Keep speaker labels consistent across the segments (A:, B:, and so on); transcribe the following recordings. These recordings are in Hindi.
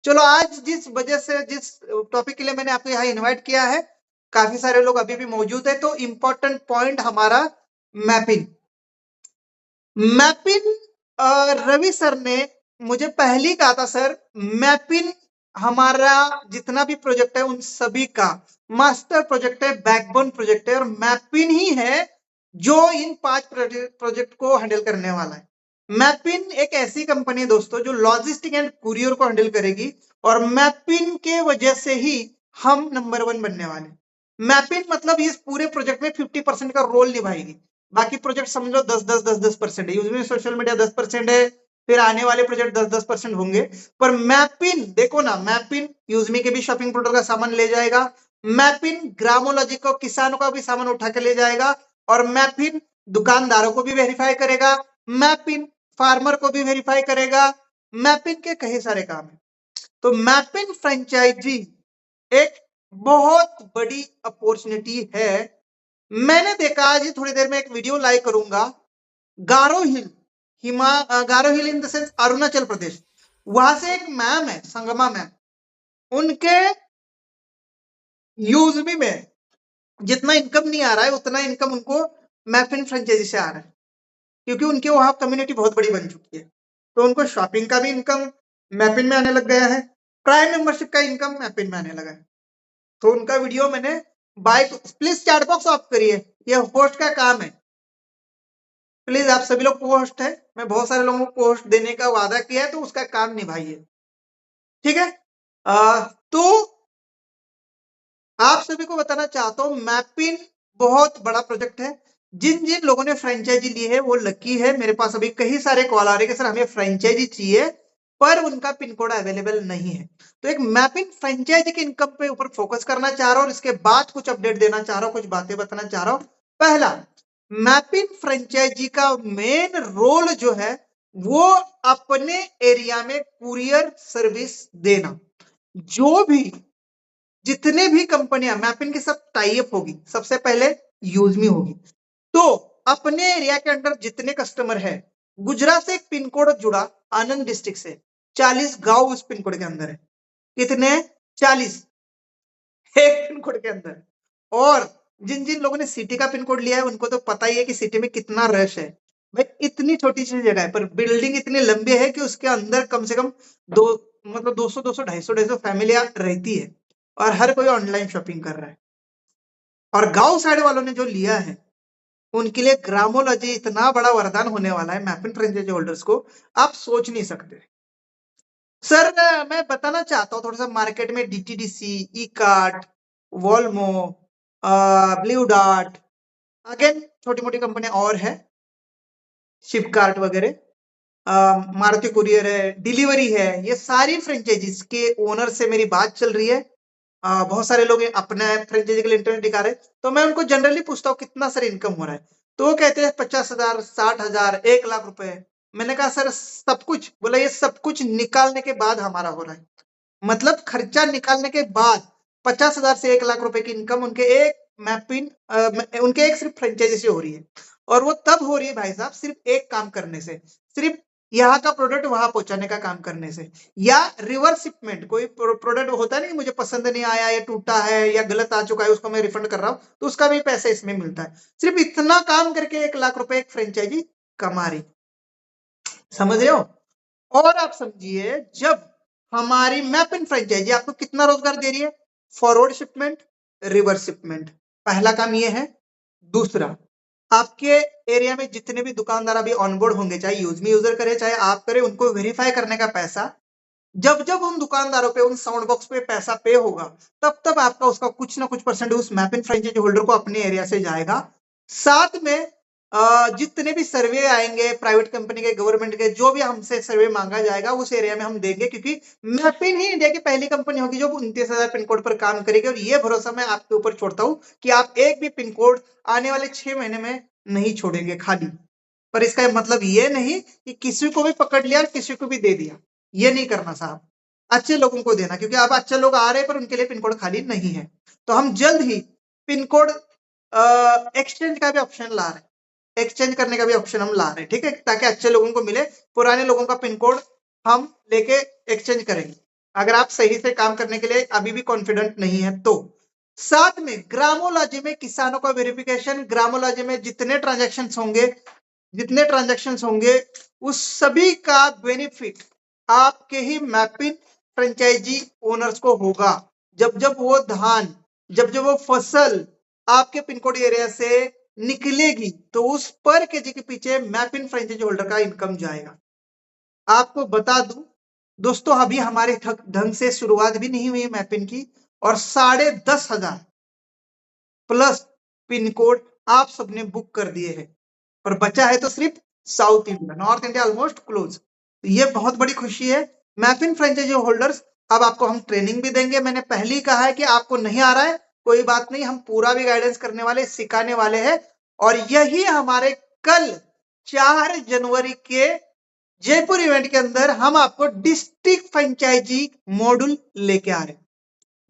A: चलो आज जिस वजह से जिस टॉपिक के लिए मैंने आपको यहाँ इनवाइट किया है, काफी सारे लोग अभी भी मौजूद है, तो इम्पोर्टेंट पॉइंट हमारा मैपिंग। मैपिंग रवि सर ने मुझे पहले ही कहा था, सर मैपिंग हमारा जितना भी प्रोजेक्ट है उन सभी का मास्टर प्रोजेक्ट है, बैकबोन प्रोजेक्ट है, और मैपिंग ही है जो इन 5 प्रोजेक्ट को हैंडल करने वाला है। मैपिंग एक ऐसी कंपनी है दोस्तों जो लॉजिस्टिक एंड कुरियर को हैंडल करेगी, और मैपिंग के वजह से ही हम नंबर 1 बनने वाले। मैपिंग मतलब इस पूरे प्रोजेक्ट में 50% का रोल निभाएगी। बाकी प्रोजेक्ट समझ लो 10-10-10-10% है, यूजमी सोशल मीडिया 10% है, फिर आने वाले प्रोजेक्ट 10-10% होंगे। पर मैपिन देखो ना, मैपिन यूजमी के भी शॉपिंग पोर्टल का सामान ले जाएगा, मैपिन ग्रामोलॉजी को किसानों का भी सामान उठा के ले जाएगा, और मैपिन दुकानदारों को भी वेरीफाई करेगा, मैपिन फार्मर को भी वेरीफाई करेगा। मैपिन के कई सारे काम है। तो मैपिन फ्रेंचाइजी एक बहुत बड़ी अपॉर्चुनिटी है। मैंने देखा, आज ही थोड़ी देर में एक वीडियो लाइव करूंगा, गारो हिल, गारो हिल in the sense Arunachal Pradesh, वहां से एक मैम है, संगमा मैम, उनके यूजमी में जितना इनकम नहीं आ रहा है उतना इनकम उनको मैपिन फ्रेंचाइजी से आ रहा है, क्योंकि उनके वहां कम्युनिटी बहुत बड़ी बन चुकी है। तो उनको शॉपिंग का भी इनकम मैपिन में आने लग गया है, प्राइम मेंबरशिप का इनकम मैपिन में आने लगा है। तो उनका वीडियो मैंने bike, please chat box of करिए, ये होस्ट का काम है। प्लीज आप सभी लोग पोस्ट है, मैं बहुत सारे लोगों को पोस्ट देने का वादा किया है, तो उसका काम निभाइए, ठीक है। तो आप सभी को बताना चाहता हूं, मैपिंग बहुत बड़ा प्रोजेक्ट है। जिन जिन लोगों ने फ्रेंचाइजी ली है वो लकी है। मेरे पास अभी कई सारे कॉल आ रहे हैं कि सर हमें फ्रेंचाइजी चाहिए, पर उनका पिन कोड अवेलेबल नहीं है। तो एक मैपिंग फ्रेंचाइजी के इनकम पे ऊपर फोकस करना चाह रहा हूं, और इसके बाद कुछ अपडेट देना चाह रहा हूं, कुछ बातें बताना चाह रहा हूं। पहला, मैपिंग फ्रेंचाइजी का मेन रोल जो है वो अपने एरिया में कुरियर सर्विस देना। जो भी जितने भी कंपनियां मैपिंग की सब टाइप होगी, सबसे पहले यूजमी होगी। तो अपने एरिया के अंदर जितने कस्टमर है, गुजरात से एक पिन कोड जुड़ा, आनंद डिस्ट्रिक्ट से 40 गांव उस पिन कोड के अंदर है। कितने? 40 एक पिन कोड के अंदर। और जिन जिन लोगों ने सिटी का पिन कोड लिया है उनको तो पता ही है कि सिटी में कितना रश है। भाई इतनी छोटी सी जगह है पर बिल्डिंग इतनी लंबी है कि उसके अंदर कम से कम दो, मतलब 200 200 250 फैमिलियां रहती है, और हर कोई ऑनलाइन शॉपिंग कर रहा है। और गांव साइड वालों ने जो लिया है उनके लिए ग्रामोलॉजी इतना बड़ा वरदान होने वाला है, मैपिंग फ्रेंचाइजी होल्डर्स को, आप सोच नहीं सकते। सर मैं बताना चाहता हूँ थोड़ा सा, मार्केट में डीटीडीसी, ई कार्ट, वॉल्मो, ब्लू डार्ट, अगेन छोटी मोटी कंपनियां और है, शिपकार्ट वगैरह, मारुति कुरियर है, डिलीवरी है, ये सारी फ्रेंचाइजीज के ओनर से मेरी बात चल रही है। बहुत सारे लोग अपने फ्रेंचाइजी के लिए इंटरनेट दिखा रहे हैं, तो मैं उनको जनरली पूछता हूँ कितना सर इनकम हो रहा है, तो वो कहते हैं 50,000, 60,000, 1 लाख रुपए। मैंने कहा सर सब कुछ? बोला ये सब कुछ निकालने के बाद हमारा हो रहा है, मतलब खर्चा निकालने के बाद 50,000 से 1 लाख रुपए की इनकम उनके एक मैपिंग, उनके एक सिर्फ फ्रेंचाइजी से हो रही है। और वो तब हो रही है भाई साहब सिर्फ एक काम करने से, सिर्फ यहाँ का प्रोडक्ट वहां पहुंचाने का काम करने से, या रिवर्स शिपमेंट। कोई प्रोडक्ट होता है ना, मुझे पसंद नहीं आया, ये टूटा है या गलत आ चुका है, उसको मैं रिफंड कर रहा हूँ, तो उसका भी पैसा इसमें मिलता है। सिर्फ इतना काम करके 1 लाख रुपए एक फ्रेंचाइजी कमा रही, समझ रहे हो। और आप समझिए, जब हमारी मैपिंग फ्रेंचाइजी आपको कितना रोजगार दे रही है, फॉरवर्ड शिपमेंट, रिवर्स शिपमेंट, पहला काम ये है। दूसरा, आपके एरिया में जितने भी दुकानदार अभी ऑनबोर्ड होंगे, चाहे यूजमी यूजर करे चाहे आप करे, उनको वेरीफाई करने का पैसा, जब जब उन दुकानदारों पे, उन साउंड बॉक्स पे पैसा पे होगा, तब तब आपका उसका कुछ ना कुछ परसेंट उस मैपिंग फ्रेंचाइजी होल्डर को अपने एरिया से जाएगा। साथ में जितने भी सर्वे आएंगे प्राइवेट कंपनी के, गवर्नमेंट के, जो भी हमसे सर्वे मांगा जाएगा उस एरिया में हम देंगे, क्योंकि मैपिंग ही इंडिया की पहली कंपनी होगी जो 29,000 पिन कोड पर काम करेगी। और ये भरोसा मैं आपके ऊपर छोड़ता हूँ कि आप एक भी पिन कोड आने वाले 6 महीने में नहीं छोड़ेंगे खाली। पर इसका मतलब ये नहीं कि किसी को भी पकड़ लिया और किसी को भी दे दिया, ये नहीं करना साहब। अच्छे लोगों को देना, क्योंकि अब अच्छे लोग आ रहे हैं पर उनके लिए पिन कोड खाली नहीं है। तो हम जल्द ही पिन कोड एक्सचेंज का भी ऑप्शन ला रहे हैं, एक्सचेंज करने का भी ऑप्शन हम ला रहे हैं, ठीक है, ताकि अच्छे लोगों को मिले, पुराने लोगों का पिन कोड हम लेके एक्सचेंज करेंगे। अगर आप सही से काम करने के लिए अभी भी कॉन्फिडेंट नहीं है तो। साथ में ग्रामोलॉजी में किसानों का वेरिफिकेशन, ग्रामोलॉजी में जितने ट्रांजैक्शंस होंगे उस सभी का बेनिफिट आपके ही मैपिंग फ्रेंचाइजी ओनर्स को होगा। जब जब वो धान, जब जब वो फसल आपके पिन कोड एरिया से निकलेगी तो उस पर केजी के पीछे मैपिंग फ्रेंचाइजी होल्डर का इनकम जाएगा। आपको बता दूं दोस्तों, अभी हमारे ढंग से शुरुआत भी नहीं हुई मैपिंग की और 10,500 प्लस पिन कोड आप सबने बुक कर दिए हैं और बचा है तो सिर्फ south India, north India almost close. तो ये बहुत बड़ी खुशी है। मैपिंग फ्रेंचाइजी होल्डर्स, अब आपको हम ट्रेनिंग भी देंगे। मैंने पहले ही कहा है कि आपको नहीं आ रहा है कोई बात नहीं, हम पूरा भी गाइडेंस करने वाले, सिखाने वाले हैं। और यही हमारे कल 4 जनवरी के जयपुर इवेंट के अंदर हम आपको डिस्ट्रिक्ट फ्रेंचाइजी मॉड्यूल लेके आ रहे हैं।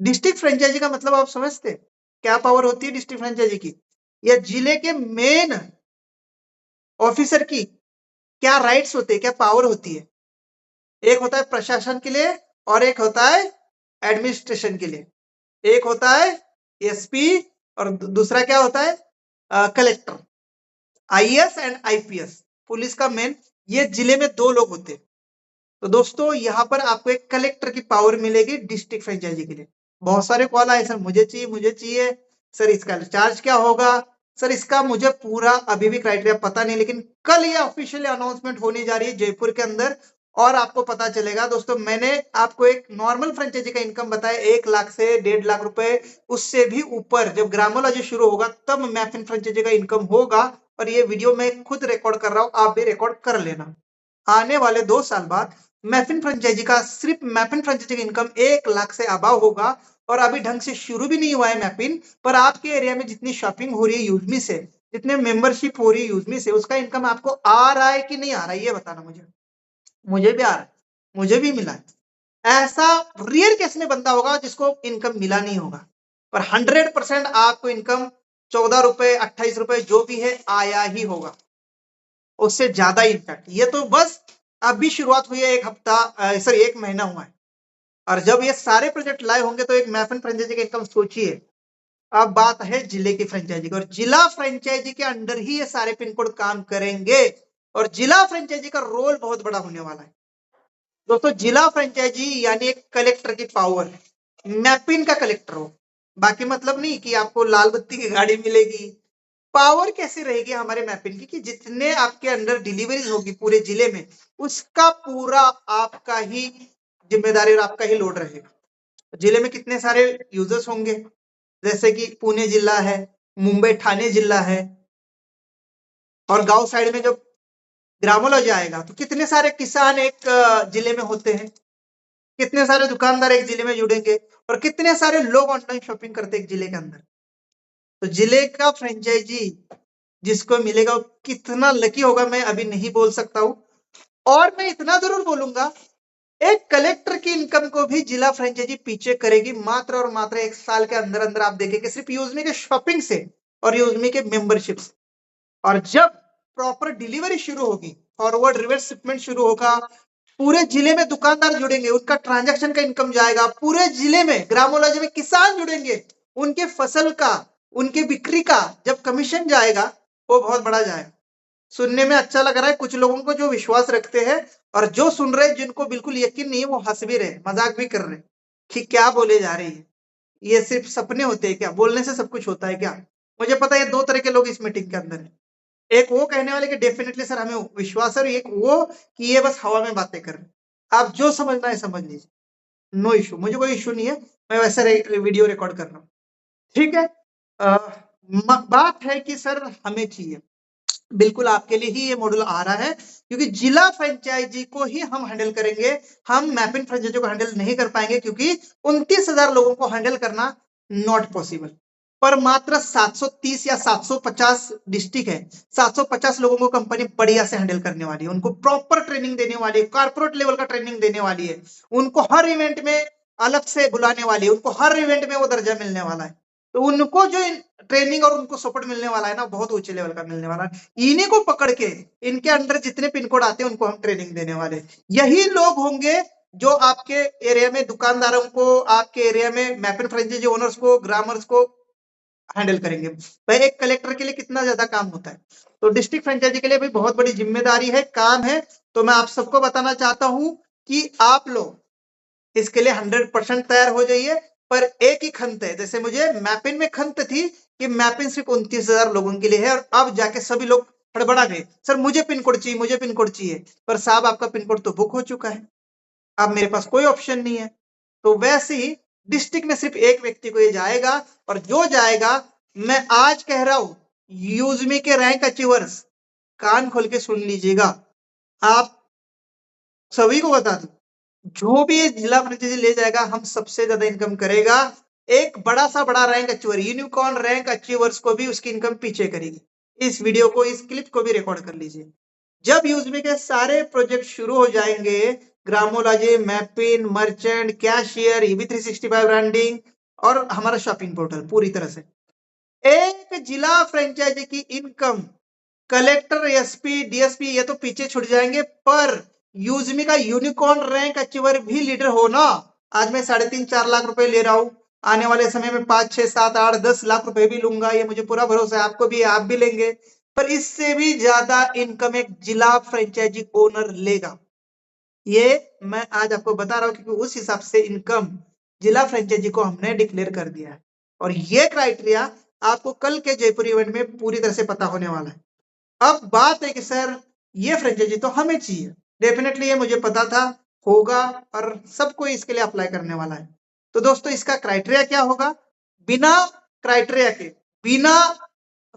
A: डिस्ट्रिक्ट फ्रेंचाइजी का मतलब आप समझते हैं? क्या पावर होती है डिस्ट्रिक्ट फ्रेंचाइजी की? या जिले के मेन ऑफिसर की क्या राइट्स होते हैं, क्या पावर होती है? एक होता है प्रशासन के लिए और एक होता है एडमिनिस्ट्रेशन के लिए। एक होता है एसपी और दूसरा क्या होता है? Collector. IAS and IPS, police का मेन, ये जिले में 2 लोग होते हैं। तो दोस्तों यहाँ पर आपको एक कलेक्टर की पावर मिलेगी डिस्ट्रिक्ट फ्रेंचाइजी के लिए। बहुत सारे कॉल आए, सर मुझे चाहिए सर, इसका चार्ज क्या होगा? सर इसका मुझे पूरा अभी भी क्राइटेरिया पता नहीं, लेकिन कल ये ऑफिशियली अनाउंसमेंट होने जा रही है जयपुर के अंदर और आपको पता चलेगा। दोस्तों मैंने आपको एक नॉर्मल फ्रेंचाइजी का इनकम बताया 1 लाख से 1.5 लाख रुपए, उससे भी ऊपर जब ग्रामोलॉजी शुरू होगा तब मैपिंग फ्रेंचाइजी का इनकम होगा। और ये वीडियो मैं खुद रिकॉर्ड कर रहा हूँ, आप भी रिकॉर्ड कर लेना। आने वाले 2 साल बाद मैपिंग फ्रेंचाइजी का, सिर्फ मैपिंग फ्रेंचाइजी का इनकम 1 लाख से अबाव होगा। और अभी ढंग से शुरू भी नहीं हुआ है मैपिंग, पर आपके एरिया में जितनी शॉपिंग हो रही है यूजमी से, जितने मेंबरशिप हो रही है यूजमी से, उसका इनकम आपको आ रहा है कि नहीं आ रहा है ये बताना मुझे। मुझे भी आ रहा है, मुझे भी मिला है। ऐसा रेयर केस में बंदा होगा जिसको इनकम मिला नहीं होगा, पर 100% आपको इनकम 14 रुपए 28 रुपए जो भी है आया ही होगा, उससे ज्यादा इनफैक्ट। ये तो बस अभी शुरुआत हुई है, 1 हफ्ता सॉरी 1 महीना हुआ है। और जब ये सारे प्रोजेक्ट लाइव होंगे तो एक मैपिंग फ्रेंचाइजी का इनकम सोचिए। अब बात है जिले की फ्रेंचाइजी की, और जिला फ्रेंचाइजी के अंडर ही ये सारे पिन कोड काम करेंगे और जिला फ्रेंचाइजी का रोल बहुत बड़ा होने वाला है। दोस्तों जिला फ्रेंचाइजी यानी एक कलेक्टर की पावर, मैपिंग का कलेक्टर हो। बाकी मतलब नहीं कि आपको लाल बत्ती की गाड़ी मिलेगी। पावर कैसी रहेगी हमारे मैपिंग की कि जितने आपके अंडर डिलीवरीज होगी पूरे जिले में, उसका पूरा आपका ही जिम्मेदारी और आपका ही लोड रहेगा। जिले में कितने सारे यूजर्स होंगे, जैसे कि पुणे जिला है, मुंबई ठाणे जिला है, और गांव साइड में जब ग्रामोलॉजी आएगा तो कितने सारे किसान एक जिले में होते हैं, कितने सारे दुकानदार एक जिले में जुड़ेंगे और कितने सारे लोग ऑनलाइन शॉपिंग करते हैं एक जिले के अंदर। तो जिले का फ्रेंचाइजी जिसको मिलेगा वो कितना लकी होगा मैं अभी नहीं बोल सकता हूं। और मैं इतना जरूर बोलूंगा, एक कलेक्टर की इनकम को भी जिला फ्रेंचाइजी पीछे करेगी मात्र और मात्र 1 साल के अंदर अंदर। आप देखेंगे सिर्फ यूजमी के शॉपिंग से और यूजमी के मेंबरशिप से। और जब प्रॉपर डिलीवरी शुरू होगी, फॉरवर्ड रिवर्स शिपमेंट शुरू होगा, पूरे जिले में दुकानदार जुड़ेंगे, उनका ट्रांजैक्शन का इनकम जाएगा। पूरे जिले में ग्रामोलॉजी में किसान जुड़ेंगे, उनके फसल का, उनके बिक्री का जब कमीशन जाएगा वो बहुत बड़ा जाएगा। सुनने में अच्छा लग रहा है कुछ लोगों को जो विश्वास रखते हैं, और जो सुन रहे जिनको बिल्कुल यकीन नहीं है वो हंस भी रहे, मजाक भी कर रहे कि क्या बोले जा रही है, ये सिर्फ सपने होते हैं क्या, बोलने से सब कुछ होता है क्या? मुझे पता है 2 तरह के लोग इस मीटिंग के अंदर है। एक वो कहने वाले कि डेफिनेटली सर हमें विश्वास है, और एक वो कि ये बस हवा में बातें कर रहे हैं। आप जो समझना है समझ लीजिए, नो इशू, मुझे कोई इशू नहीं है, मैं वैसे वीडियो रिकॉर्ड कर रहा हूँ। ठीक है। बात है कि सर हमें चाहिए, बिल्कुल आपके लिए ही ये मॉड्यूल आ रहा है, क्योंकि जिला फ्रेंचाइजी को ही हम हैंडल करेंगे। हम मैपिंग फ्रेंचाइजी को हैंडल नहीं कर पाएंगे क्योंकि 29,000 लोगों को हैंडल करना नॉट पॉसिबल। पर मात्र 730 या 750 डिस्ट्रिक्ट है, 750 लोगों को कंपनी बढ़िया से हैंडल करने वाली है, उनको प्रॉपर ट्रेनिंग देने वाली है, कॉर्पोरेट लेवल का ट्रेनिंग देने वाली है, उनको हर इवेंट में अलग से बुलाने वाली है, उनको हर इवेंट में वो दर्जा मिलने वाला है। तो उनको जो ट्रेनिंग और उनको सपोर्ट मिलने वाला है ना, बहुत ऊंचे लेवल का मिलने वाला है। इन्हीं को पकड़ के इनके अंडर जितने पिन कोड आते हैं उनको हम ट्रेनिंग देने वाले, यही लोग होंगे जो आपके एरिया में दुकानदारों को, आपके एरिया में मैपिन फ्रेंचाइजी ओनर्स को, ग्रामर्स को हैंडल करेंगे। भाई एक कलेक्टर के लिए कितना ज्यादा काम होता है, तो डिस्ट्रिक्ट फ्रेंचाइजी के लिए भी बहुत बड़ी जिम्मेदारी है, काम है। तो मैं आप सबको बताना चाहता हूं कि आप लोग इसके लिए 100% तैयार हो जाइए। पर एक ही खंत है, जैसे मुझे मैपिन में खंत थी कि मैपिन सिर्फ 29,000 लोगों के लिए है, और अब जाके सभी लोग हड़बड़ा गए, सर मुझे पिन कोड चाहिए, मुझे पिन कोड चाहिए। पर साहब आपका पिन कोड तो बुक हो चुका है, अब मेरे पास कोई ऑप्शन नहीं है। तो वैसे ही डिस्ट्रिक्ट में सिर्फ एक व्यक्ति को ये जाएगा, और जो जाएगा, मैं आज कह रहा हूं, यूजमी के रैंक अचीवर्स कान खोल के सुन लीजिएगा, आप सभी को बता दूं, जो भी जिला फ्रेंचाइजी ले जाएगा, हम सबसे ज्यादा इनकम करेगा। एक बड़ा सा बड़ा rank achiever, unicorn rank achievers को भी उसकी इनकम पीछे करेगी। इस वीडियो को, इस क्लिप को भी रिकॉर्ड कर लीजिए। जब यूजमी के सारे प्रोजेक्ट शुरू हो जाएंगे, ग्रामोलॉजी, मैपिन, मर्चेंट, कैशियर, ईबी 365 ब्रांडिंग और हमारा शॉपिंग पोर्टल, पूरी तरह से एक जिला फ्रेंचाइजी की इनकम, कलेक्टर, एसपी, डीएसपी ये तो पीछे छूट जाएंगे, पर यूजमी का यूनिकॉर्न रैंक अचीवर भी लीडर हो ना। आज मैं 3.5-4 लाख रुपए ले रहा हूं, आने वाले समय में 5, 6, 7, 8, 10 लाख रुपए भी लूंगा, ये मुझे पूरा भरोसा है, आपको भी, आप भी लेंगे। पर इससे भी ज्यादा इनकम एक जिला फ्रेंचाइजी ओनर लेगा। ये मैं आज आपको बता रहा हूं, क्योंकि उस हिसाब से इनकम जिला फ्रेंचाइजी को हमने डिक्लेयर कर दिया है, और ये क्राइटेरिया आपको कल के जयपुर इवेंट में पूरी तरह से पता होने वाला है। अब बात है कि सर ये फ्रेंचाइजी तो हमें चाहिए, डेफिनेटली ये मुझे पता था होगा, और सबको इसके लिए अप्लाई करने वाला है। तो दोस्तों इसका क्राइटेरिया क्या होगा? बिना क्राइटेरिया के, बिना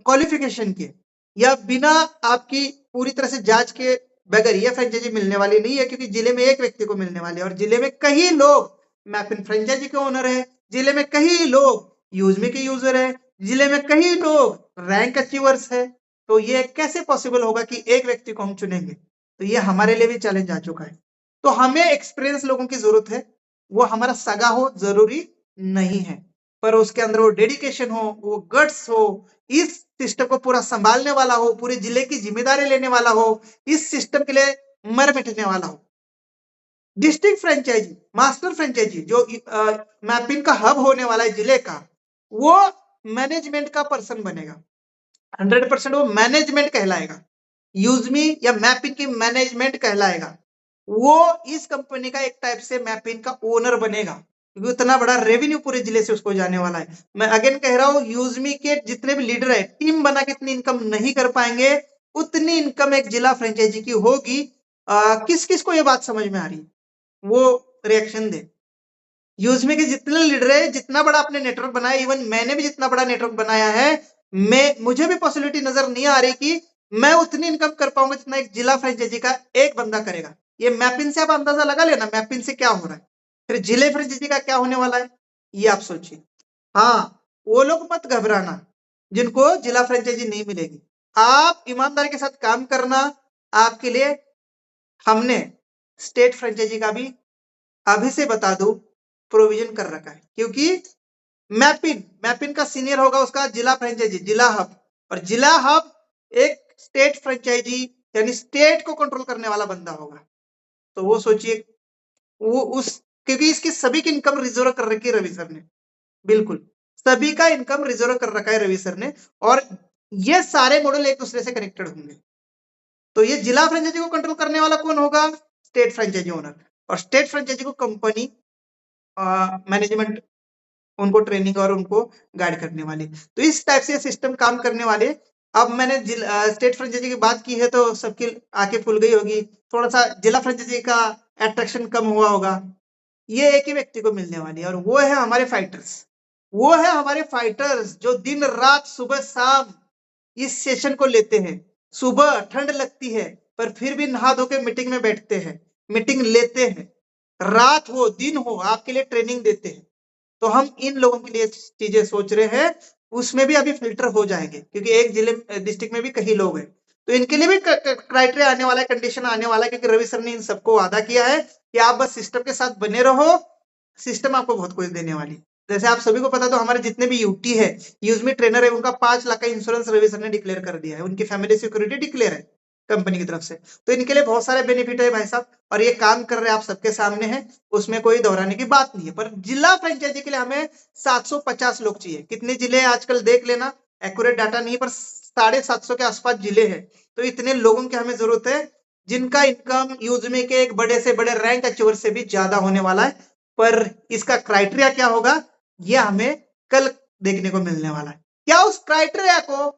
A: क्वालिफिकेशन के, या बिना आपकी पूरी तरह से जांच के बगैर ये फ्रेंचाइजी मिलने वाली नहीं है, क्योंकि जिले में एक व्यक्ति को मिलने वाली है, और जिले में कई लोग मैपिन फ्रेंचाइजी के ओनर है, जिले में कई लोग यूजमी के यूजर है, जिले में कई लोग रैंक अचीवर्स है। तो ये कैसे पॉसिबल होगा कि एक व्यक्ति को हम चुनेंगे? तो ये हमारे लिए भी चैलेंज आ चुका है। तो हमें एक्सपीरियंस लोगों की जरूरत है, वो हमारा सगा हो जरूरी नहीं है, पर उसके अंदर वो डेडिकेशन हो, वो गट्स हो, इस सिस्टम को पूरा संभालने वाला हो, पूरे जिले की जिम्मेदारी लेने वाला हो, इस सिस्टम के लिए मर मिटने वाला हो। डिस्ट्रिक्ट फ्रेंचाइजी, मास्टर फ्रेंचाइजी, जो मैपिंग का हब होने वाला है जिले का, वो मैनेजमेंट का पर्सन बनेगा, 100% वो मैनेजमेंट कहलाएगा, यूजमी या मैपिंग की मैनेजमेंट कहलाएगा। वो इस कंपनी का एक टाइप से मैपिंग का ओनर बनेगा, क्योंकि उतना बड़ा रेवेन्यू पूरे जिले से उसको जाने वाला है। मैं अगेन कह रहा हूं, यूजमी के जितने भी लीडर है, टीम बना के इतनी इनकम नहीं कर पाएंगे, उतनी इनकम एक जिला फ्रेंचाइजी की होगी। किस किस को ये बात समझ में आ रही है, वो रिएक्शन दे। यूजमी के जितने लीडर है, जितना बड़ा आपने नेटवर्क बनाया, इवन मैंने भी जितना बड़ा नेटवर्क बनाया है, मुझे भी पॉसिबिलिटी नजर नहीं आ रही कि मैं उतनी इनकम कर पाऊंगा जितना एक जिला फ्रेंचाइजी का एक बंदा करेगा। ये मैपिन से आप अंदाजा लगा लेना, मैपिन से क्या हो रहा है, फिर जिले फ्रेंचाइजी का क्या होने वाला है, ये आप सोचिए। हाँ, वो लोग मत घबराना जिनको जिला फ्रेंचाइजी नहीं मिलेगी, आप ईमानदारी के साथ काम करना। आपके लिए हमने स्टेट फ्रेंचाइजी का भी अभी से बता दो प्रोविजन कर रखा है, क्योंकि मैपिन मैपिन का सीनियर होगा उसका जिला फ्रेंचाइजी, जिला हब, और जिला हब एक स्टेट फ्रेंचाइजी यानी स्टेट को कंट्रोल करने वाला बंदा होगा। तो वो सोचिए, वो उस, क्योंकि इसकी सभी की इनकम रिजर्व कर रखी है रवि सर ने, बिल्कुल सभी का इनकम रिजर्व कर रखा है रवि सर ने, और ये सारे मॉडल एक दूसरे से कनेक्टेड होंगे। तो ये जिला फ्रेंचाइजी को कंट्रोल करने वाला कौन होगा? स्टेट फ्रेंचाइजी ओनर, और स्टेट फ्रेंचाइजी को कंपनी मैनेजमेंट उनको ट्रेनिंग और उनको गाइड करने वाली। तो इस टाइप से सिस्टम काम करने वाले। अब मैंने स्टेट फ्रेंचाइजी की बात की है तो सबकी आंखें खुल गई होगी, थोड़ा सा जिला फ्रेंचाइजी का अट्रैक्शन कम हुआ होगा। ये एक ही व्यक्ति को मिलने वाली है, और वो है हमारे फाइटर्स। वो है हमारे फाइटर्स जो दिन रात सुबह शाम इस सेशन को लेते हैं। सुबह ठंड लगती है, पर फिर भी नहा धो के मीटिंग में बैठते हैं, मीटिंग लेते हैं, रात हो दिन हो आपके लिए ट्रेनिंग देते हैं। तो हम इन लोगों के लिए चीजें सोच रहे हैं, उसमें भी अभी फिल्टर हो जाएंगे, क्योंकि एक जिले डिस्ट्रिक्ट में भी कई लोग हैं। तो इनके लिए भी क्राइटेरिया आने वाला है, कंडीशन आने वाला है, क्योंकि रवि सर ने इन सबको वादा किया है कि आप बस सिस्टम के साथ बने रहो, सिस्टम आपको बहुत कुछ देने वाली। जैसे आप सभी को पता, तो हमारे जितने भी यूटी है, यूजमी ट्रेनर है, उनका 5 लाख का इंश्योरेंस रवि सर ने डिक्लेयर कर दिया है, उनकी फैमिली सिक्योरिटी डिक्लेयर है। कंपनी की तरफ से। तो इनके लिए बहुत सारे बेनिफिट है भाई साहब, और ये काम कर रहे हैं आप सबके सामने है, उसमें कोई दोहराने की बात नहीं है। पर जिला फ्रेंचाइजी के लिए हमें 750 लोग चाहिए। कितने जिले हैं आजकल देख लेना, एक्यूरेट डाटा नहीं, पर 750 के आसपास जिले हैं। तो इतने लोगों की हमें जरूरत है जिनका इनकम यूजमी के एक बड़े से बड़े रैंक अचीवर से भी ज्यादा होने वाला है। पर इसका क्राइटेरिया क्या होगा, यह हमें कल देखने को मिलने वाला है। क्या उस क्राइटेरिया को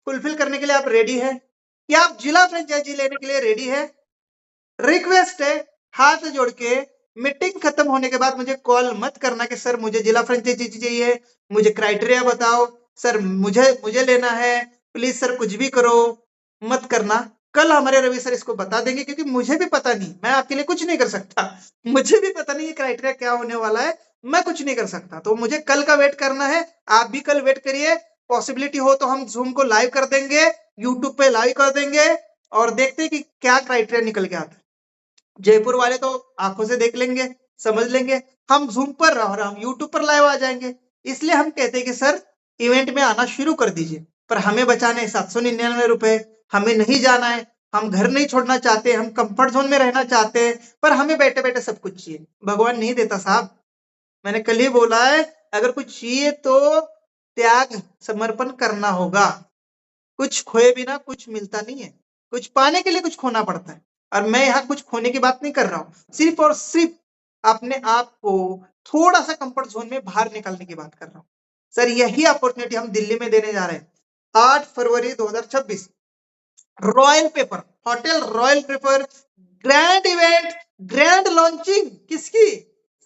A: फुलफिल करने के लिए आप रेडी है? क्या आप जिला फ्रेंचाइजी लेने के लिए रेडी है? रिक्वेस्ट है, हाथ जोड़ के मीटिंग खत्म होने के बाद मुझे कॉल मत करना कि सर मुझे जिला फ्रेंचाइजी चाहिए, मुझे क्राइटेरिया बताओ, सर मुझे मुझे लेना है, प्लीज सर कुछ भी करो, मत करना। कल हमारे रवि सर इसको बता देंगे, क्योंकि मुझे भी पता नहीं, मैं आपके लिए कुछ नहीं कर सकता। मुझे भी पता नहीं ये क्राइटेरिया क्या होने वाला है, मैं कुछ नहीं कर सकता। तो मुझे कल का वेट करना है, आप भी कल वेट करिए। पॉसिबिलिटी हो तो हम जूम को लाइव कर देंगे, यूट्यूब पे लाइव कर देंगे, और देखते हैं कि क्या क्राइटेरिया निकल के आता है। जयपुर वाले तो आंखों से देख लेंगे, समझ लेंगे, हम जूम पर और हम यूट्यूब पर लाइव आ जाएंगे। इसलिए हम कहते हैं कि सर इवेंट में आना शुरू कर दीजिए, पर हमें बचाने 799 रुपए, हमें नहीं जाना है, हम घर नहीं छोड़ना चाहते, हम कंफर्ट जोन में रहना चाहते हैं, पर हमें बैठे बैठे सब कुछ चाहिए। भगवान नहीं देता साहब, मैंने कल ही बोला है, अगर कुछ चाहिए तो त्याग समर्पण करना होगा। कुछ खोए बिना कुछ मिलता नहीं है, कुछ पाने के लिए कुछ खोना पड़ता है। और मैं यहाँ कुछ खोने की बात नहीं कर रहा हूँ, सिर्फ और सिर्फ अपने आप को थोड़ा सा कंफर्ट जोन में बाहर निकालने की बात कर रहा हूँ। सर यही अपॉर्चुनिटी हम दिल्ली में देने जा रहे हैं। 8 फरवरी 2026 royal paper, hotel royal paper, grand event, grand launching. किसकी?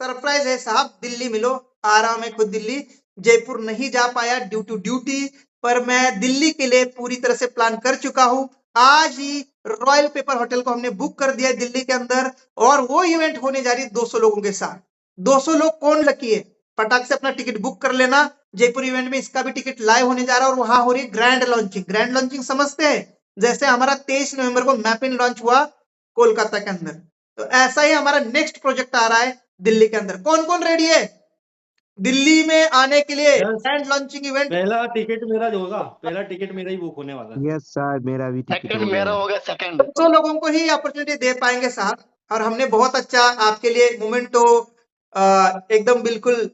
A: सरप्राइज है साहब, दिल्ली मिलो। आ रहा हूं मैं खुद दिल्ली, जयपुर नहीं जा पाया ड्यू टू ड्यूटी, पर मैं दिल्ली के लिए पूरी तरह से प्लान कर चुका हूं। आज ही रॉयल पेपर होटल को हमने बुक कर दिया है दिल्ली के अंदर, और वो इवेंट होने जा रही है 200 लोगों के साथ। 200 लोग कौन लकी है, फटाक से अपना टिकट बुक कर लेना। जयपुर इवेंट में इसका भी टिकट लाइव होने जा रहा है, और वहां हो रही ग्रैंड लॉन्चिंग। ग्रैंड लॉन्चिंग समझते हैं, जैसे हमारा 23 नवंबर को मैप इन लॉन्च हुआ कोलकाता के अंदर, तो ऐसा ही हमारा नेक्स्ट प्रोजेक्ट आ रहा है दिल्ली के अंदर। कौन कौन रेडी है दिल्ली में आने के लिए ग्रैंड लॉन्चिंग इवेंट?
B: पहला टिकट मेरा जो होगा, पहला टिकट मेरा ही बुक होने वाला है।
C: यस सर, मेरा भी टिकट
D: सेकंड
C: हो
D: मेरा
C: गया।
D: होगा सेकंड।
A: 200 लोगों को ही अपॉर्चुनिटी दे पाएंगे साहब, और हमने बहुत अच्छा आपके लिए मोमेंटो एकदम बिल्कुल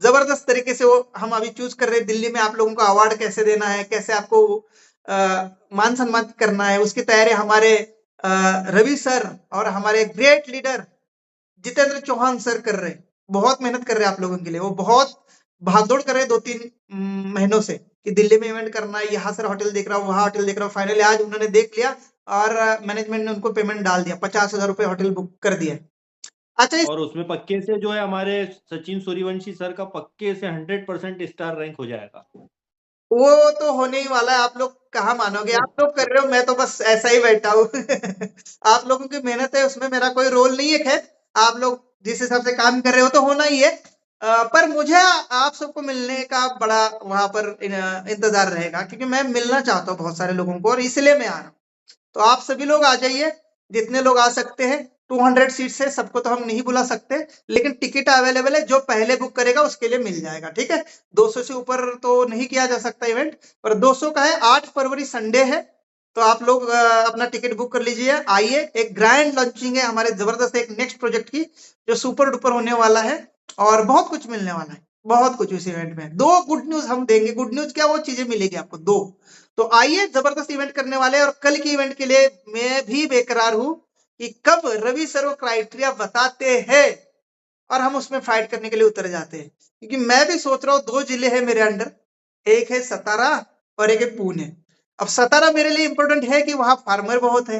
A: जबरदस्त तरीके से वो हम अभी चूज कर रहे हैं। दिल्ली में आप लोगों को अवार्ड कैसे देना है, कैसे आपको मान सम्मान करना है, उसकी तैयारी हमारे रवि सर और हमारे great leader Jitendra Chauhan sir कर रहे हैं। बहुत मेहनत कर रहे हैं आप लोगों के लिए, वो बहुत भागदौड़ कर रहे हैं 2-3 महीनों से कि दिल्ली में इवेंट करना है, यहाँ सर होटल देख रहा हूँ, वहां होटल देख रहा हूँ। फाइनली आज उन्होंने देख लिया और मैनेजमेंट ने उनको पेमेंट डाल दिया, 50,000 रुपए होटल बुक कर दिया। अच्छा,
B: और उसमें पक्के से जो है हमारे सचिन सूर्यवंशी सर का पक्के से 100% स्टार रैंक हो जाएगा।
A: वो तो होने ही वाला है, आप लोग कहाँ मानोगे, आप लोग कर रहे हो, मैं तो बस ऐसा ही बैठा हूँ। आप लोगों की मेहनत है, उसमें मेरा कोई रोल नहीं है। खैर आप लोग जिस हिसाब से काम कर रहे हो तो होना ही है, पर मुझे आप सबको मिलने का बड़ा वहां पर इंतजार रहेगा, क्योंकि मैं मिलना चाहता हूँ बहुत सारे लोगों को, और इसलिए मैं आ रहा हूँ। तो आप सभी लोग आ जाइए, जितने लोग आ सकते हैं। 200 सीट्स है, सबको तो हम नहीं बुला सकते, लेकिन टिकट अवेलेबल है, जो पहले बुक करेगा उसके लिए मिल जाएगा। ठीक है, 200 से ऊपर तो नहीं किया जा सकता इवेंट, पर 200 का है। 8 फरवरी संडे है, तो आप लोग अपना टिकट बुक कर लीजिए, आइए। एक ग्रैंड लॉन्चिंग है हमारे जबरदस्त एक नेक्स्ट प्रोजेक्ट की, जो सुपर डुपर होने वाला है, और बहुत कुछ मिलने वाला है, बहुत कुछ इस इवेंट में। 2 गुड न्यूज हम देंगे। गुड न्यूज क्या, वो चीजें मिलेगी आपको 2। तो आइए, जबरदस्त इवेंट करने वाले हैं, और कल की इवेंट के लिए मैं भी बेकरार हूं कि कब रवि सर वो क्राइटेरिया बताते हैं और हम उसमें फाइट करने के लिए उतर जाते हैं। क्योंकि मैं भी सोच रहा हूँ 2 जिले हैं मेरे अंडर, एक है सतारा और एक है पुणे। अब सतारा मेरे लिए इंपॉर्टेंट है कि वहां फार्मर बहुत है,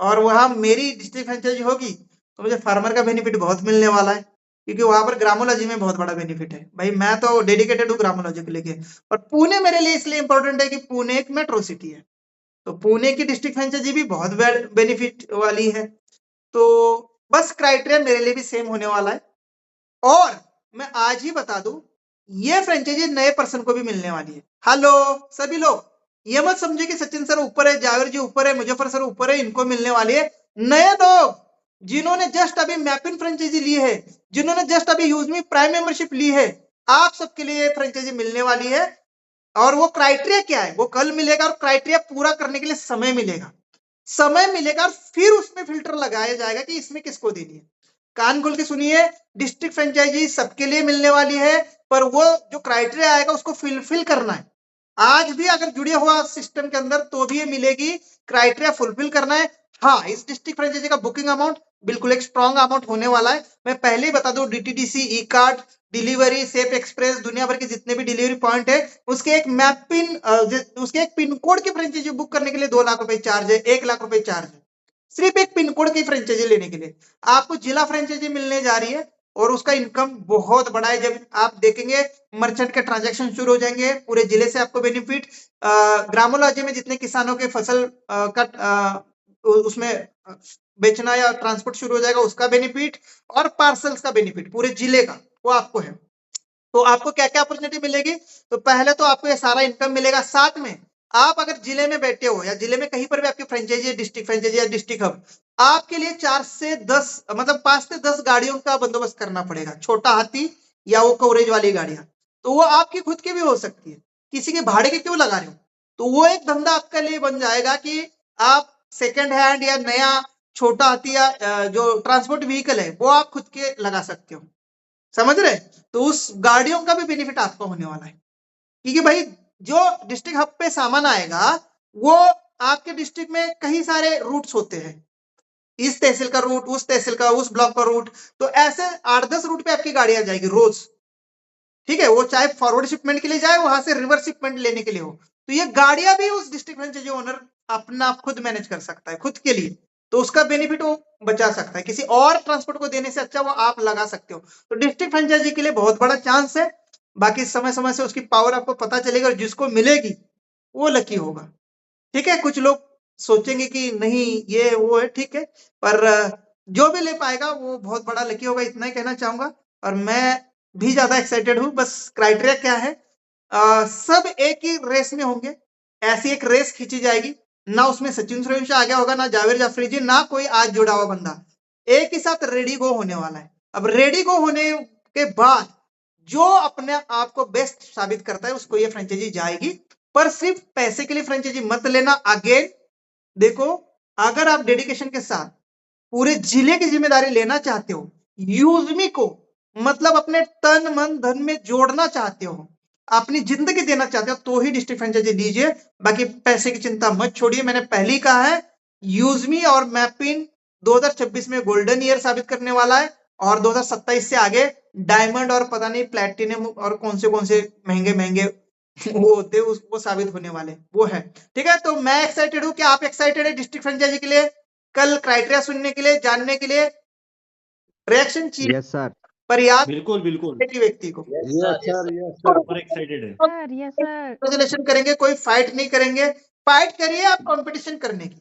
A: और वहां मेरी डिस्ट्रिक्ट फ्रेंचाइजी होगी तो मुझे फार्मर का बेनिफिट बहुत मिलने वाला है, क्योंकि वहां पर ग्रामोलॉजी में बहुत बड़ा बेनिफिट है। भाई मैं तो डेडिकेटेड हूँ ग्रामोलॉजी को लेके। और पुणे मेरे लिए इसलिए इंपॉर्टेंट है कि पुणे एक मेट्रो सिटी है, तो पुणे की डिस्ट्रिक्ट फ्रेंचाइजी भी बहुत बेनिफिट वाली है। तो बस क्राइटेरिया मेरे लिए भी सेम होने वाला है। और मैं आज ही बता दूं, ये फ्रेंचाइजी नए पर्सन को भी मिलने वाली है। हेलो सभी लोग, ये मत समझे कि सचिन सर ऊपर है, जावेर जी ऊपर है, मुजफ्फर सर ऊपर है, इनको मिलने वाली है। नए लोग जिन्होंने जस्ट अभी मैपिन फ्रेंचाइजी ली है, जिन्होंने जस्ट अभी यूजमी प्राइम मेंबरशिप ली है, आप सबके लिए फ्रेंचाइजी मिलने वाली है। और वो क्राइटेरिया क्या है वो कल मिलेगा, और क्राइटेरिया पूरा करने के लिए समय मिलेगा। समय मिलेगा फिर उसमें फिल्टर लगाया जाएगा कि इसमें किसको देनी है। कान खोल के सुनिए, डिस्ट्रिक्ट फ्रेंचाइजी सबके लिए मिलने वाली है, पर वो जो क्राइटेरिया आएगा उसको फुलफिल करना है। आज भी अगर जुड़े हुआ सिस्टम के अंदर तो भी ये मिलेगी, क्राइटेरिया फुलफिल करना है। हाँ, इस डिस्ट्रिक्ट फ्रेंचाइजी का बुकिंग अमाउंट बिल्कुल एक स्ट्रॉन्ग अमाउंट होने वाला है। मैं पहले ही बता दूं, डीटीडीसी, ई कार्ड, डिलीवरी, सेफ एक्सप्रेस, दुनिया भर के जितने भी डिलीवरी पॉइंट है, उसके एक मैप पिन, उसके एक पिन कोड की फ्रेंचाइजी बुक करने के लिए 2 लाख रुपए चार्ज है, 1 लाख रुपए चार्ज है, सिर्फ एक पिन कोड की फ्रेंचाइजी लेने के लिए। आपको जिला फ्रेंचाइजी मिलने जा रही है और उसका इनकम बहुत बड़ा है। जब आप देखेंगे मर्चेंट के ट्रांजैक्शन शुरू हो जाएंगे, पूरे जिले से आपको बेनिफिट, ग्रामीण राज्य में जितने किसानों के फसल उसमें बेचना या ट्रांसपोर्ट शुरू हो जाएगा, उसका बेनिफिट, और पार्सल्स का बेनिफिट पूरे जिले का वो आपको है। तो आपको क्या क्या अपॉर्चुनिटी मिलेगी? तो पहले तो आपको ये सारा इनकम मिलेगा, साथ में आप अगर जिले में बैठे हो या जिले में कहीं पर भी आपकी फ्रेंचाइजी है, डिस्ट्रिक्ट फ्रेंचाइजी या डिस्ट्रिक्ट हब, आपके लिए 4 से 10 मतलब 5 से 10 गाड़ियों का बंदोबस्त करना पड़ेगा, छोटा हाथी या वो कवरेज वाली गाड़ियां। तो वो आपकी खुद की भी हो सकती है, किसी के भाड़े के क्यों लगा रहे हो? तो वो एक धंधा आपके लिए बन जाएगा कि आप सेकेंड हैंड या नया छोटा हाथी या जो ट्रांसपोर्ट व्हीकल है वो आप खुद के लगा सकते हो, समझ रहे? तो उस गाड़ियों का भी बेनिफिट आपको होने वाला है, क्योंकि भाई जो डिस्ट्रिक्ट हब पे सामान आएगा वो आपके डिस्ट्रिक्ट में कई सारे रूट्स होते हैं, इस तहसील का रूट, उस तहसील का, उस ब्लॉक का रूट, तो ऐसे 8-10 रूट पे आपकी गाड़ी आ जाएगी रोज, ठीक है? वो चाहे फॉरवर्ड शिपमेंट के लिए जाए, वहां से रिवर्स शिपमेंट लेने के लिए हो, तो ये गाड़ियां भी उस डिस्ट्रिक्ट फ्रेंचाइजी ओनर अपना खुद मैनेज कर सकता है खुद के लिए, तो उसका बेनिफिट वो बचा सकता है। किसी और ट्रांसपोर्ट को देने से अच्छा वो आप लगा सकते हो। तो डिस्ट्रिक्ट फ्रेंचाइजी के लिए बहुत बड़ा चांस है। बाकी समय समय से उसकी पावर आपको पता चलेगा और जिसको मिलेगी वो लकी होगा, ठीक है? कुछ लोग सोचेंगे कि नहीं ये वो है, ठीक है, पर जो भी ले पाएगा वो बहुत बड़ा लकी होगा, इतना ही कहना चाहूंगा। और मैं भी ज्यादा एक्साइटेड हूँ। बस क्राइटेरिया क्या है, सब एक ही रेस में होंगे, ऐसी एक रेस खींची जाएगी, ना उसमें सचिन सूर्यवंशी आ गया होगा, ना जावेद जाफरी जी, ना कोई आज जुड़ा हुआ बंदा, एक ही साथ रेडी गो होने वाला है। अब रेडी गो होने के बाद जो अपने आप को बेस्ट साबित करता है उसको ये फ्रेंचाइजी जाएगी, पर सिर्फ पैसे के लिए फ्रेंचाइजी मत लेना। अगेन देखो, अगर आप डेडिकेशन के साथ पूरे जिले की जिम्मेदारी लेना चाहते हो, यूजमी को मतलब अपने तन मन धन में जोड़ना चाहते हो, अपनी जिंदगी देना चाहते हो, तो ही डिस्ट्रिक्ट फ्रेंचाइजी लीजिए। बाकी पैसे की चिंता मत छोड़िए। मैंने पहले ही कहा है, यूजमी और मैपिन 2026 में गोल्डन ईयर साबित करने वाला है, और 2027 से आगे डायमंड और पता नहीं प्लैटिनम और कौन से महंगे महंगे वो होते वो साबित होने वाले, वो है, ठीक है? तो मैं एक्साइटेड हूँ। क्या आप एक्साइटेड है डिस्ट्रिक्ट फ्रेंचाइजी के लिए? कल क्राइटेरिया सुनने के लिए, जानने के लिए? रिएक्शन चाहिए?
C: यस सर,
A: पर याद
B: बिल्कुल बिल्कुल
A: व्यक्ति को
B: सुपर एक्साइटेड है।
A: कांग्रेचुलेशन करेंगे, कोई फाइट नहीं करेंगे। फाइट करिए आप कंपटीशन करने की,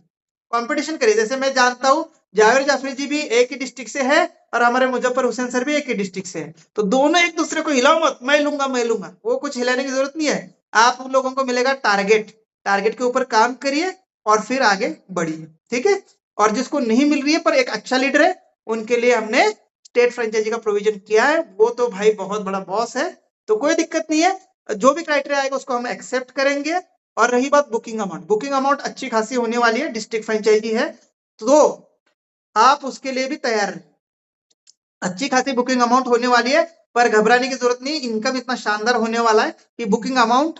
A: कंपटीशन करिए। जैसे मैं जानता हूँ जावेद जाफरी जी भी एक ही डिस्ट्रिक्ट से है और हमारे मुजफ्फर हुसैन सर भी एक ही डिस्ट्रिक्ट से है, तो दोनों एक दूसरे को हिलाओ मत, मैं लूंगा, वो कुछ हिलाने की जरूरत नहीं है। आप उन लोगों को मिलेगा टारगेट, टारगेट के ऊपर काम करिए और फिर आगे बढ़िए, ठीक है? और जिसको नहीं मिल रही है पर एक अच्छा लीडर है, उनके लिए हमने स्टेट फ्रेंचाइजी का प्रोविजन किया है। वो तो भाई बहुत बड़ा बॉस है, तो कोई दिक्कत नहीं है। जो भी क्राइटेरिया आएगा उसको हम एक्सेप्ट करेंगे। और रही बात बुकिंग अमाउंट अच्छी खासी होने वाली है, डिस्ट्रिक्ट फ्रेंचाइजी है तो आप उसके लिए भी तैयार हैं। अच्छी खासी बुकिंग अमाउंट होने वाली है, पर घबराने की जरूरत नहीं। इनकम इतना शानदार होने वाला है कि बुकिंग अमाउंट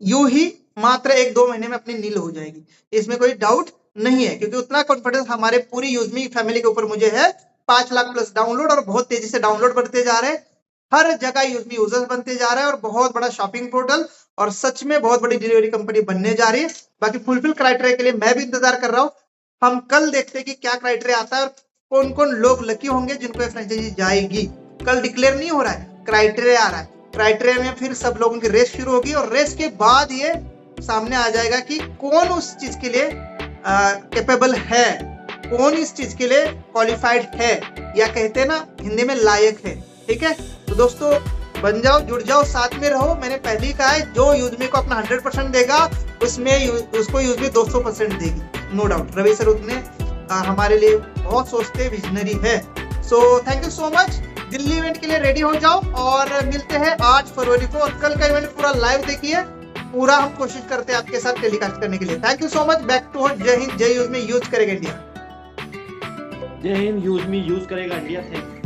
A: यूं ही मात्र 1-2 महीने में अपनी नील हो जाएगी, इसमें कोई डाउट नहीं है, क्योंकि उतना कॉन्फिडेंस हमारे पूरी यूजमी फैमिली के ऊपर मुझे है। 5 लाख प्लस डाउनलोड, और बहुत तेजी से डाउनलोड बढ़ते जा रहे हैं, हर जगह यूजमी यूजर्स बनते जा रहे हैं, और बहुत बड़ा शॉपिंग पोर्टल और सच में बहुत बड़ी डिलीवरी कंपनी बनने जा रही है। बाकी फुलफिल क्राइटेरिया के लिए मैं भी इंतजार कर रहा हूँ। हम कल देखते हैं कि क्या क्राइटेरिया आता है और कौन कौन लोग लकी होंगे जिनको ये फ्रेंचाइजी जाएगी। कल डिक्लेयर नहीं हो रहा है, क्राइटेरिया आ रहा है। क्राइटेरिया में फिर सब लोगों की रेस शुरू होगी, और रेस के बाद ये सामने आ जाएगा कि कौन उस चीज के लिए कैपेबल है, कौन इस चीज के लिए क्वालिफाइड है, या कहते हैं ना हिंदी में लायक है, ठीक है? तो दोस्तों बन जाओ, जुड़ जाओ, साथ में रहो। मैंने पहले ही कहा है, जो यूजमी को अपना 100% देगा उसमें उसको यूजमी 200% देगी, नो डाउट। रवि सर उतने हमारे लिए बहुत सोचते, विजनरी है। So thank you so much. Delhi event के लिए रेडी हो जाओ और मिलते हैं 8 फरवरी को, और कल का इवेंट पूरा लाइव देखिए। पूरा हम कोशिश करते हैं आपके साथ टेलीकास्ट करने के लिए। Thank you so much. Back to जय हिंद, जय यूज में यूज करेगा इंडिया।
B: जय हिंद, यूज मी यूज करेगा इंडिया। Thank you.